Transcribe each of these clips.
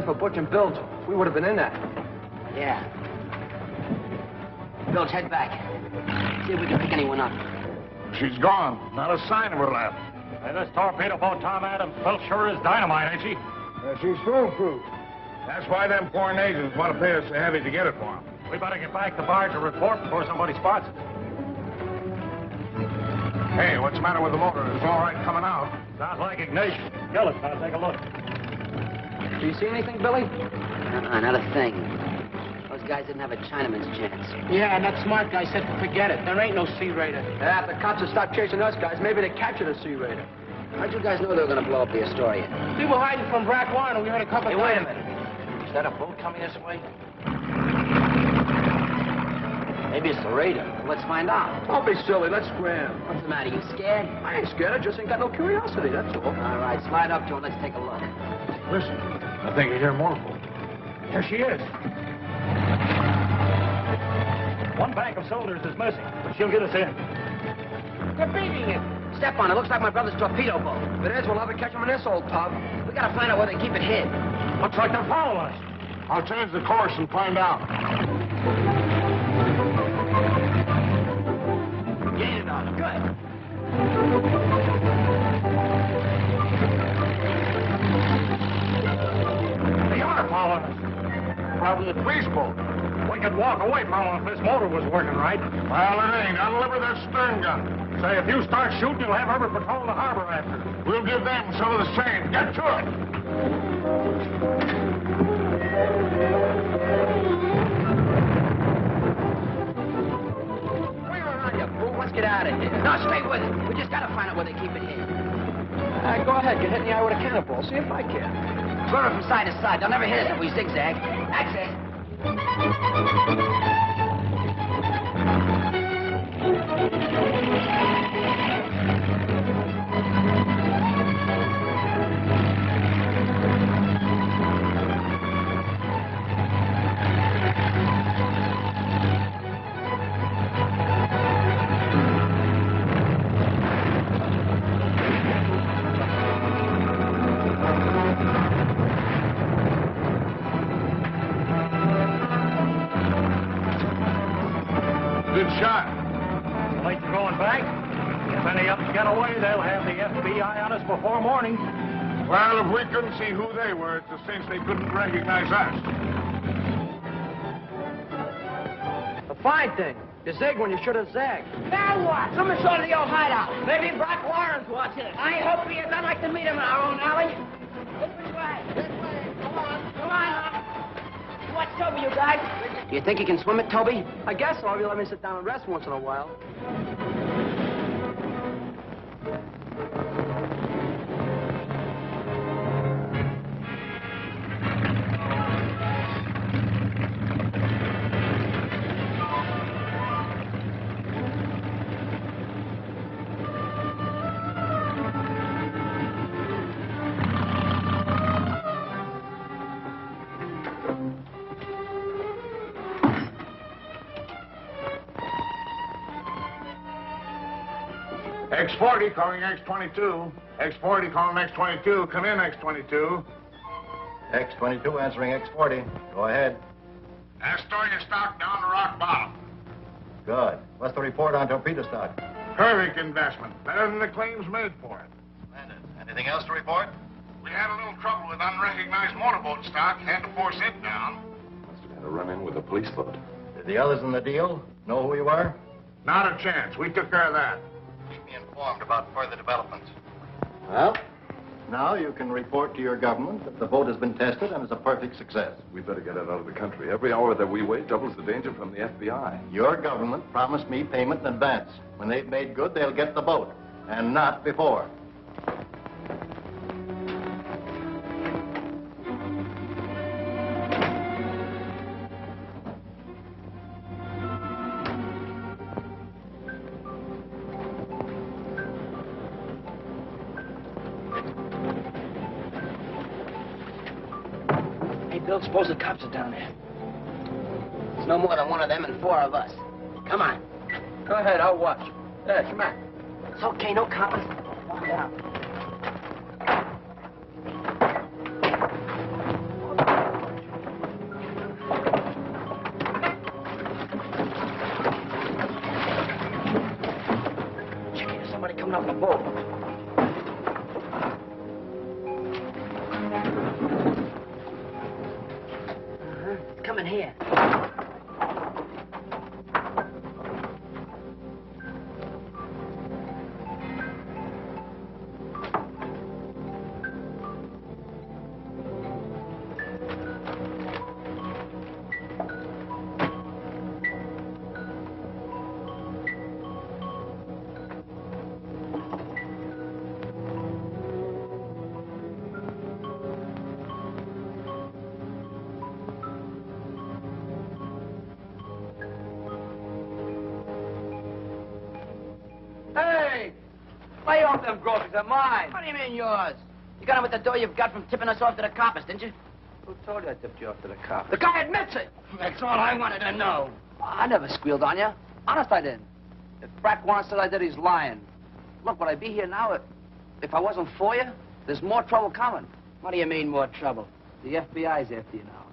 For Butch and Bilge, we would have been in that. Yeah. Bilge, head back. See if we can pick anyone up. She's gone. Not a sign of her left. Hey, this torpedo boat Tom Adams built sure is dynamite, ain't she? She's foolproof. That's why them foreign agents want to pay us so heavy to get it for them. We better get back to barge and report before somebody spots us. Hey, what's the matter with the motor? It's all right coming out. Sounds like ignition. Kill it, I'll take a look. Do you see anything, Billy? Not a thing. Those guys didn't have a Chinaman's chance. Yeah, and that smart guy said to forget it. There ain't no Sea Raider. Yeah, if the cops will stop chasing us guys, maybe they captured a Sea Raider. How'd you guys know they were going to blow up the Astoria? We were hiding from Brack and we heard a couple Hey, of wait a minute. Is that a boat coming this way? Maybe it's the Raider. Well, let's find out. Don't be silly. Let's scram. What's the matter? You scared? I ain't scared. I just ain't got no curiosity, that's all. All right, slide up to her. Let's take a look. Listen, I think I hear more folk. There she is. One bank of soldiers is missing, but she'll get us in. They're beating it. Step on it. Looks like my brother's torpedo boat. If it is, we'll have to catch them in this old tub. We gotta find out where they keep it hid. Looks like they're following us. I'll change the course and find out. Gained on them. Good. They are following us. Probably a police boat. We could walk away from them if this motor was working right. Well, it ain't. Unlimber that stern gun. Say, if you start shooting, you'll have every patrol the harbor after. We'll give them some of the same. Get to it. We're on you, fool. Let's get out of here. No, stay with it. We just gotta find out where they keep it hid. Go ahead. Get hit in the eye with a cannonball. See if I can. Throw it from side to side. They'll never hit us if we zigzag. That's it. Good shot. Late for going back. If any of them get away, they'll have the FBI on us before morning. Well, if we couldn't see who they were, it's a cinch they couldn't recognize us. A fine thing. You zig when you should have zagged. Now what? Someone short of the old hideout. Maybe Brock Warren's watching it. I hope he is. I'd like to meet him in our own alley. This way. This way. Come on. Come on. Watch Toby, you guys. Do you think you can swim it, Toby? I guess so. If you let me sit down and rest once in a while. X-40 calling X-22. X-40 calling X-22. Come in, X-22. X-22 answering X-40. Go ahead. That's Tonjes stock down to rock bottom. Good. What's the report on torpedo stock? Perfect investment. Better than the claims made for it. Splendid. Anything else to report? We had a little trouble with unrecognized motorboat stock. Had to force it down. Must have had a run-in with a police boat. Did the others in the deal know who you are? Not a chance. We took care of that. Keep me informed about further developments. Well? Now you can report to your government that the boat has been tested and is a perfect success. We better get it out of the country. Every hour that we wait doubles the danger from the FBI. Your government promised me payment in advance. When they've made good, they'll get the boat. And not before. Bill, suppose the cops are down there. There's no more than one of them and four of us. Come on. Go ahead, I'll watch. Hey, come on. It's okay, no coppers. Walk it out. Check it, there's somebody coming up the boat. Coming here. Lay off them groceries, they're mine. What do you mean yours? You got them with the dough you've got from tipping us off to the coppers, didn't you? Who told you I tipped you off to the cops? The guy admits it. That's all I wanted to know. I never squealed on you. Honest, I didn't. If Brack wants that I did, he's lying. Look, would I be here now if I wasn't for you? There's more trouble coming. What do you mean, more trouble? The FBI's after you now.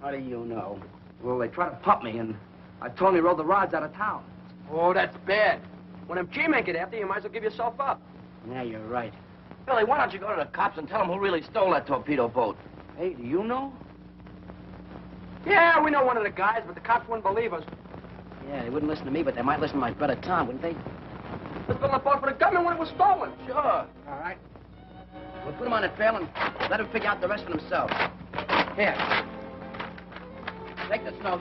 How do you know? Well, they tried to pump me, and I told them he rode the rods out of town. Oh, that's bad. When them G-men get after you, you might as well give yourself up. Yeah, you're right. Billy, why don't you go to the cops and tell them who really stole that torpedo boat? Hey, do you know? Yeah, we know one of the guys, but the cops wouldn't believe us. Yeah, they wouldn't listen to me, but they might listen to my brother Tom, wouldn't they? Let's build a boat for the government when it was stolen. Sure. All right. We'll put him on the trail and let him figure out the rest for themselves. Here. Take this note.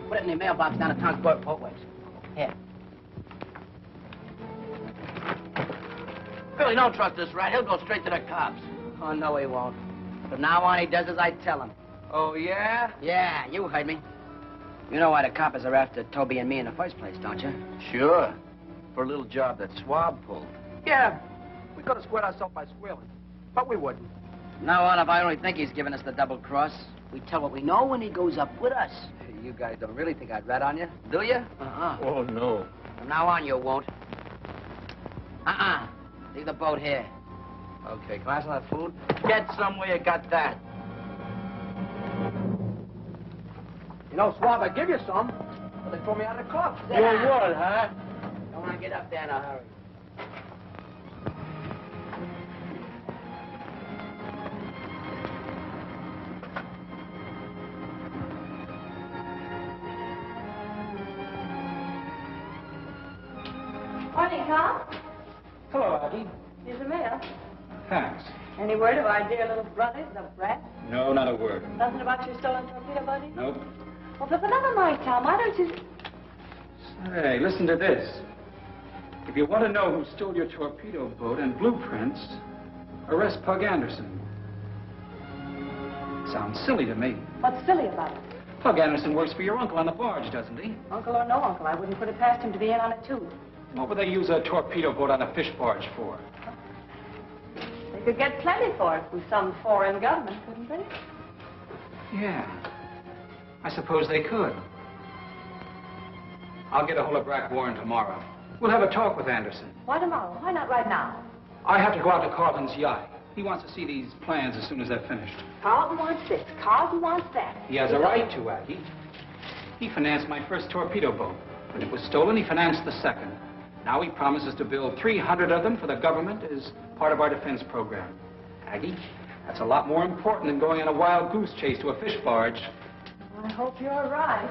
Put it in the mailbox down at Tom's boatways. Here. Billy, don't trust this rat. He'll go straight to the cops. Oh, no, he won't. From now on, he does as I tell him. Oh, yeah? Yeah, you heard me. You know why the coppers are after Toby and me in the first place, don't you? Sure. For a little job that Swab pulled. Yeah. We could have squared ourselves by squealing. But we wouldn't. From now on, if I only think he's giving us the double cross, we tell what we know when he goes up with us. Hey, you guys don't really think I'd rat on you, do you? Oh, no. From now on, you won't. Leave the boat here. Okay, can I have some of that food? Get somewhere you got that. You know, Swab, I'd give you some, but they throw me out of the club. You would, huh? Don't want to get up there in a hurry. Morning, Tom. Hello, Aggie. Here's the mail. Thanks. Any word of our dear little brother, the Brack? No, not a word. Nothing about your stolen torpedo, buddy? Nope. Well, but never mind, Tom. Why don't you... Hey, listen to this. If you want to know who stole your torpedo boat and blueprints, arrest Pug Anderson. Sounds silly to me. What's silly about it? Pug Anderson works for your uncle on the barge, doesn't he? Uncle or no uncle, I wouldn't put it past him to be in on it, too. What would they use a torpedo boat on a fish barge for? They could get plenty for it from some foreign government, couldn't they? Yeah. I suppose they could. I'll get a hold of Brack Warren tomorrow. We'll have a talk with Anderson. Why tomorrow? Why not right now? I have to go out to Carlton's yacht. He wants to see these plans as soon as they're finished. Carlton wants this. Carlton wants that. He has a right to, Aggie. He financed my first torpedo boat. When it was stolen, he financed the second. Now he promises to build 300 of them for the government as part of our defense program. Aggie, that's a lot more important than going on a wild goose chase to a fish barge. I hope you're right.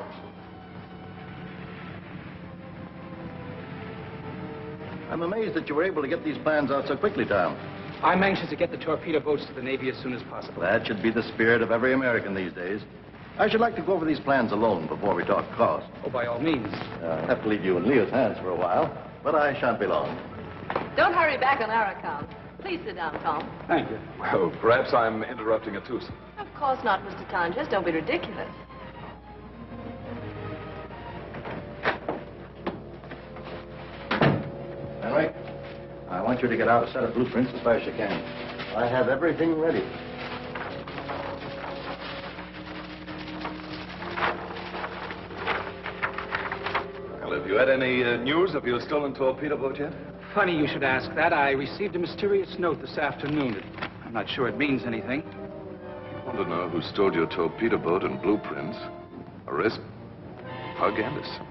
I'm amazed that you were able to get these plans out so quickly, Tom. I'm anxious to get the torpedo boats to the Navy as soon as possible. That should be the spirit of every American these days. I should like to go over these plans alone before we talk cost. Oh, by all means. I'll have to leave you in Leah's hands for a while, but I shan't be long. Don't hurry back on our account. Please sit down, Tom. Thank you. Well, perhaps I'm interrupting a twosome. Of course not, Mr. Tonjes. Don't be ridiculous. Henry, I want you to get out a set of blueprints as fast as you can. I have everything ready. Well, have you had any news of your stolen torpedo boat yet? Funny you should ask that. I received a mysterious note this afternoon. I'm not sure it means anything. You want to know who stole your torpedo boat and blueprints? Arrest Pug Anderson.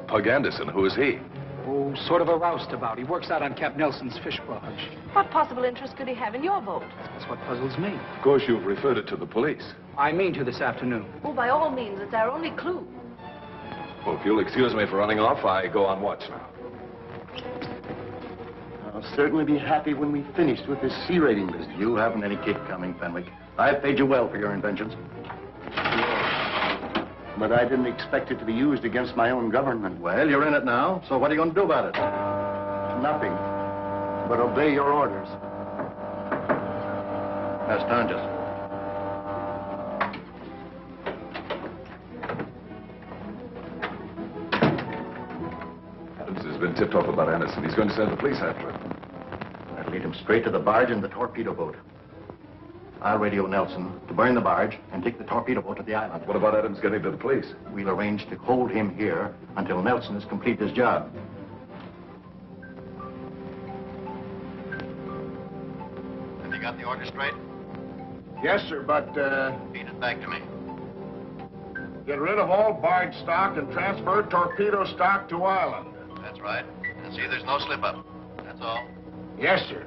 Pug Anderson, who is he? Oh, sort of a roustabout. He works out on Cap Nelson's fish barge. What possible interest could he have in your boat? That's what puzzles me. Of course, you've referred it to the police. I mean to this afternoon. Oh, by all means, it's our only clue. Well, if you'll excuse me for running off, I go on watch now. I'll certainly be happy when we finish with this C rating list. You haven't any kick coming, Fenwick. I've paid you well for your inventions. But I didn't expect it to be used against my own government. Well, you're in it now, so what are you going to do about it? Nothing, but obey your orders. That's Tonjes. Adams has been tipped off about Anderson. He's going to send the police after him. I'd lead him straight to the barge and the torpedo boat. I'll radio Nelson to burn the barge and take the torpedo boat to the island. What about Adams getting to the police? We'll arrange to hold him here until Nelson has completed his job. Have you got the order straight? Yes, sir, but, Feed it back to me. get rid of all barge stock and transfer torpedo stock to island. That's right. And see there's no slip-up. That's all. Yes, sir.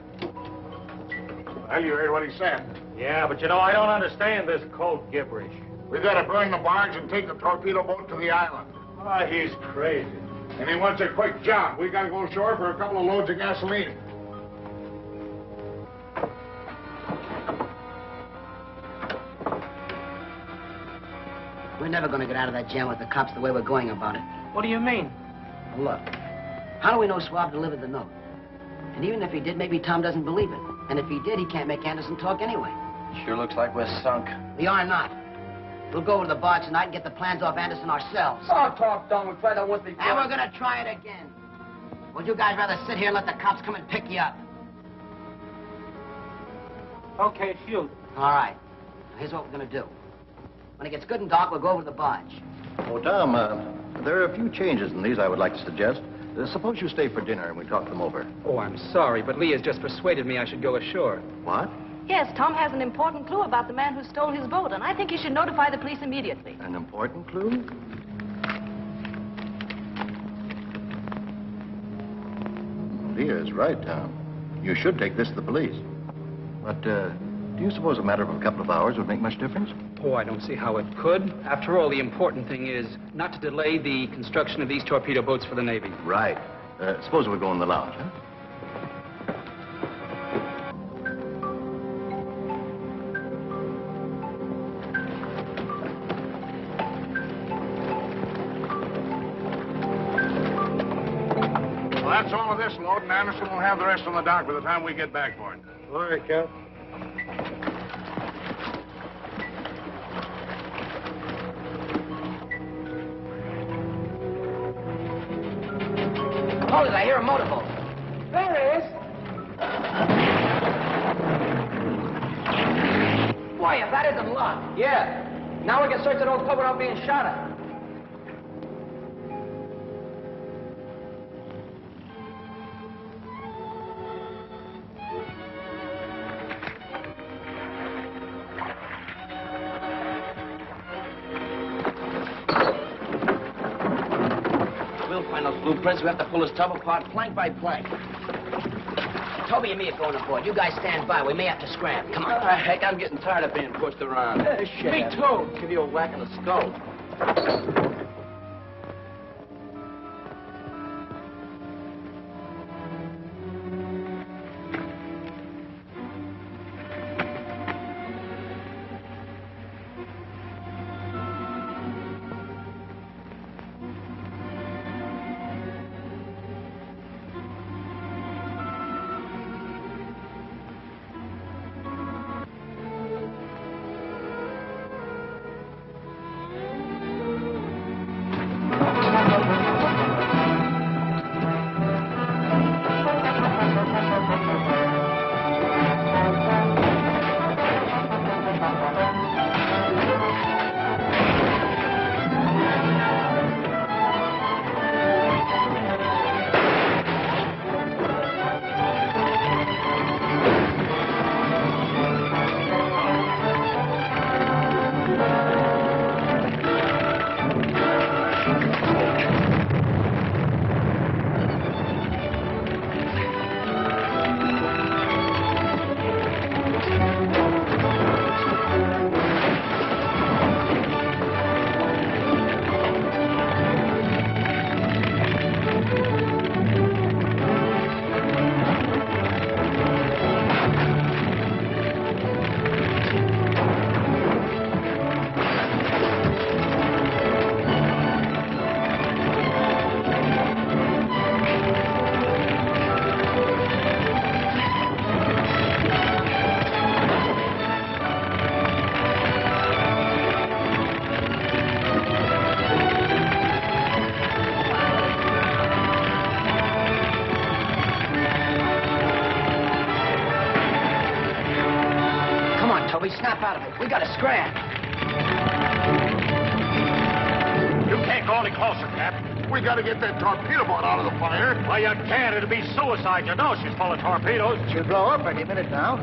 Well, you heard what he said. Yeah, but you know, I don't understand this code gibberish. We gotta burn the barge and take the torpedo boat to the island. Ah, he's crazy. And he wants a quick job. We gotta go ashore for a couple of loads of gasoline. We're never going to get out of that jam with the cops the way we're going about it. What do you mean? Look, how do we know Swab delivered the note? And even if he did, maybe Tom doesn't believe it. And if he did, he can't make Anderson talk anyway. Sure looks like we're sunk. We are not. We'll go over to the barge tonight and get the plans off Anderson ourselves. Don't talk, Don. We tried that once before. And we're going to try it again. Would you guys rather sit here and let the cops come and pick you up? Okay, shoot. All right. Now, here's what we're going to do. When it gets good and dark, we'll go over to the barge. Oh, Tom, there are a few changes in these I would like to suggest. Suppose you stay for dinner and we talk them over. Oh, I'm sorry, but Leah's just persuaded me I should go ashore. What? Yes, Tom has an important clue about the man who stole his boat, and I think he should notify the police immediately. An important clue? Leah is right, Tom. You should take this to the police. But, do you suppose a matter of a couple of hours would make much difference? Oh, I don't see how it could. After all, the important thing is not to delay the construction of these torpedo boats for the Navy. Right. Suppose we go in the lounge, huh? Well, that's all of this load, and Anderson will have the rest on the dock by the time we get back for it. All right, Cap. Hold it, I hear a motorboat. There it is. Boy, if that isn't luck. Yeah. Now we can search that old pub without being shot at. won't find those blueprints. We have to pull this tub apart plank by plank. Toby and me are going aboard. You guys stand by. We may have to scram. Come on. Heck, I'm getting tired of being pushed around. Me too. Give you a whack in the skull. Snap out of it. We gotta scram. You can't go any closer, Cap. We gotta get that torpedo boat out of the fire. Well, you can't. It'll be suicide. You know she's full of torpedoes. She'll blow up any minute now.